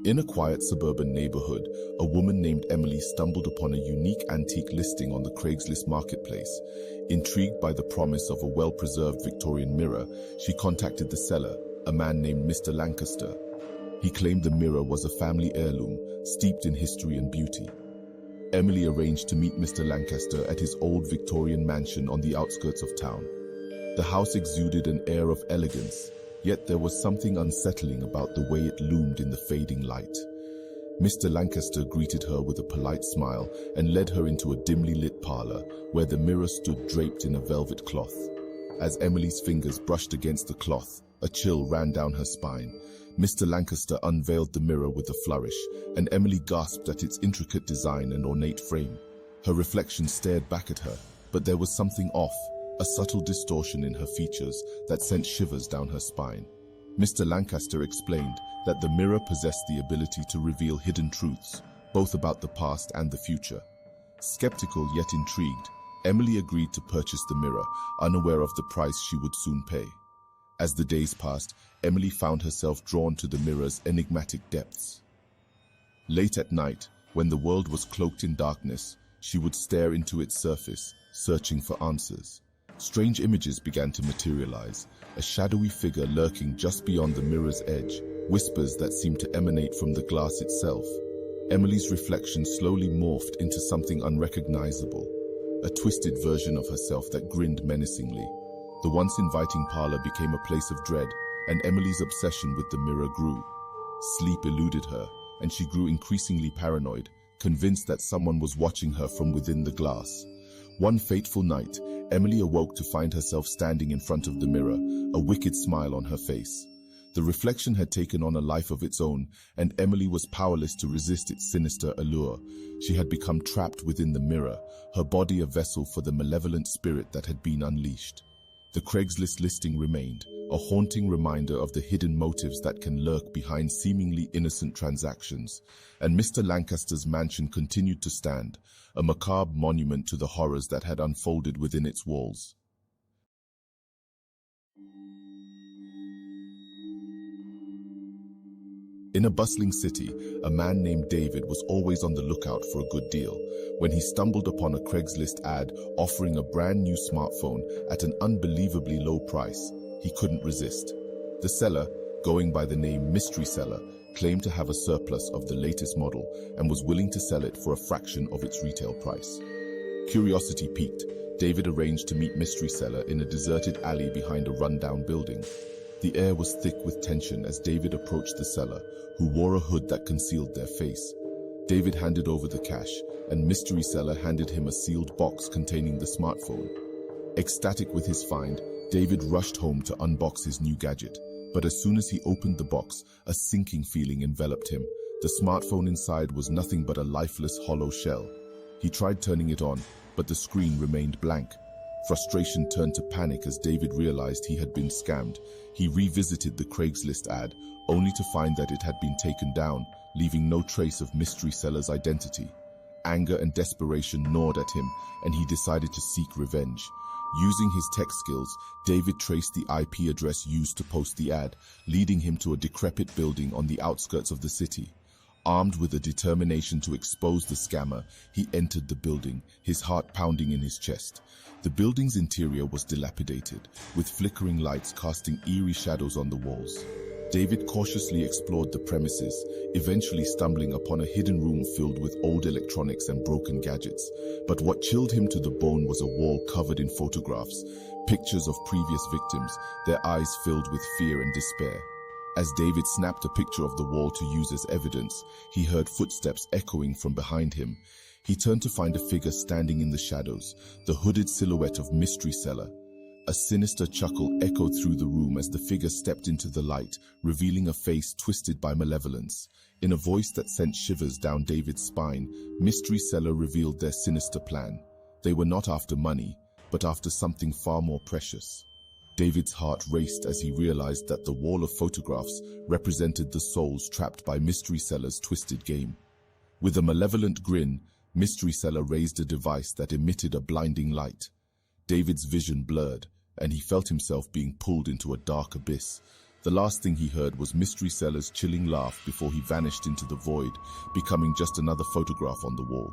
In a quiet suburban neighborhood, a woman named Emily stumbled upon a unique antique listing on the Craigslist Marketplace. Intrigued by the promise of a well-preserved Victorian mirror, she contacted the seller, a man named Mr. Lancaster. He claimed the mirror was a family heirloom, steeped in history and beauty. Emily arranged to meet Mr. Lancaster at his old Victorian mansion on the outskirts of town. The house exuded an air of elegance, yet there was something unsettling about the way it loomed in the fading light. Mr. Lancaster greeted her with a polite smile and led her into a dimly lit parlor where the mirror stood draped in a velvet cloth. As Emily's fingers brushed against the cloth, a chill ran down her spine. Mr. Lancaster unveiled the mirror with a flourish, and Emily gasped at its intricate design and ornate frame. Her reflection stared back at her, but there was something off, a subtle distortion in her features that sent shivers down her spine. Mr. Lancaster explained that the mirror possessed the ability to reveal hidden truths, both about the past and the future. Skeptical yet intrigued, Emily agreed to purchase the mirror, unaware of the price she would soon pay. As the days passed, Emily found herself drawn to the mirror's enigmatic depths. Late at night, when the world was cloaked in darkness, she would stare into its surface, searching for answers. Strange images began to materialize, a shadowy figure lurking just beyond the mirror's edge, whispers that seemed to emanate from the glass itself. Emily's reflection slowly morphed into something unrecognizable, a twisted version of herself that grinned menacingly. The once inviting parlor became a place of dread, and Emily's obsession with the mirror grew. Sleep eluded her, and she grew increasingly paranoid, convinced that someone was watching her from within the glass. One fateful night, Emily awoke to find herself standing in front of the mirror, a wicked smile on her face. The reflection had taken on a life of its own, and Emily was powerless to resist its sinister allure. She had become trapped within the mirror, her body a vessel for the malevolent spirit that had been unleashed. The Craigslist listing remained, a haunting reminder of the hidden motives that can lurk behind seemingly innocent transactions, and Mr. Lancaster's mansion continued to stand, a macabre monument to the horrors that had unfolded within its walls. In a bustling city, a man named David was always on the lookout for a good deal. When he stumbled upon a Craigslist ad offering a brand new smartphone at an unbelievably low price, he couldn't resist. The seller, going by the name Mystery Seller, claimed to have a surplus of the latest model and was willing to sell it for a fraction of its retail price. Curiosity piqued, David arranged to meet Mystery Seller in a deserted alley behind a rundown building. The air was thick with tension as David approached the seller, who wore a hood that concealed their face. David handed over the cash, and Mystery Seller handed him a sealed box containing the smartphone. Ecstatic with his find, David rushed home to unbox his new gadget. But as soon as he opened the box, a sinking feeling enveloped him. The smartphone inside was nothing but a lifeless, hollow shell. He tried turning it on, but the screen remained blank. Frustration turned to panic as David realized he had been scammed. He revisited the Craigslist ad, only to find that it had been taken down, leaving no trace of Mystery Seller's identity. Anger and desperation gnawed at him, and he decided to seek revenge. Using his tech skills, David traced the IP address used to post the ad, leading him to a decrepit building on the outskirts of the city. Armed with a determination to expose the scammer, he entered the building, his heart pounding in his chest. The building's interior was dilapidated, with flickering lights casting eerie shadows on the walls. David cautiously explored the premises, eventually stumbling upon a hidden room filled with old electronics and broken gadgets. But what chilled him to the bone was a wall covered in photographs, pictures of previous victims, their eyes filled with fear and despair. As David snapped a picture of the wall to use as evidence, he heard footsteps echoing from behind him. He turned to find a figure standing in the shadows, the hooded silhouette of Mystery Seller. A sinister chuckle echoed through the room as the figure stepped into the light, revealing a face twisted by malevolence. In a voice that sent shivers down David's spine, Mystery Seller revealed their sinister plan. They were not after money, but after something far more precious. David's heart raced as he realized that the wall of photographs represented the souls trapped by Mystery Seller's twisted game. With a malevolent grin, Mystery Seller raised a device that emitted a blinding light. David's vision blurred, and he felt himself being pulled into a dark abyss. The last thing he heard was mystery seller's chilling laugh before he vanished into the void, becoming just another photograph on the wall.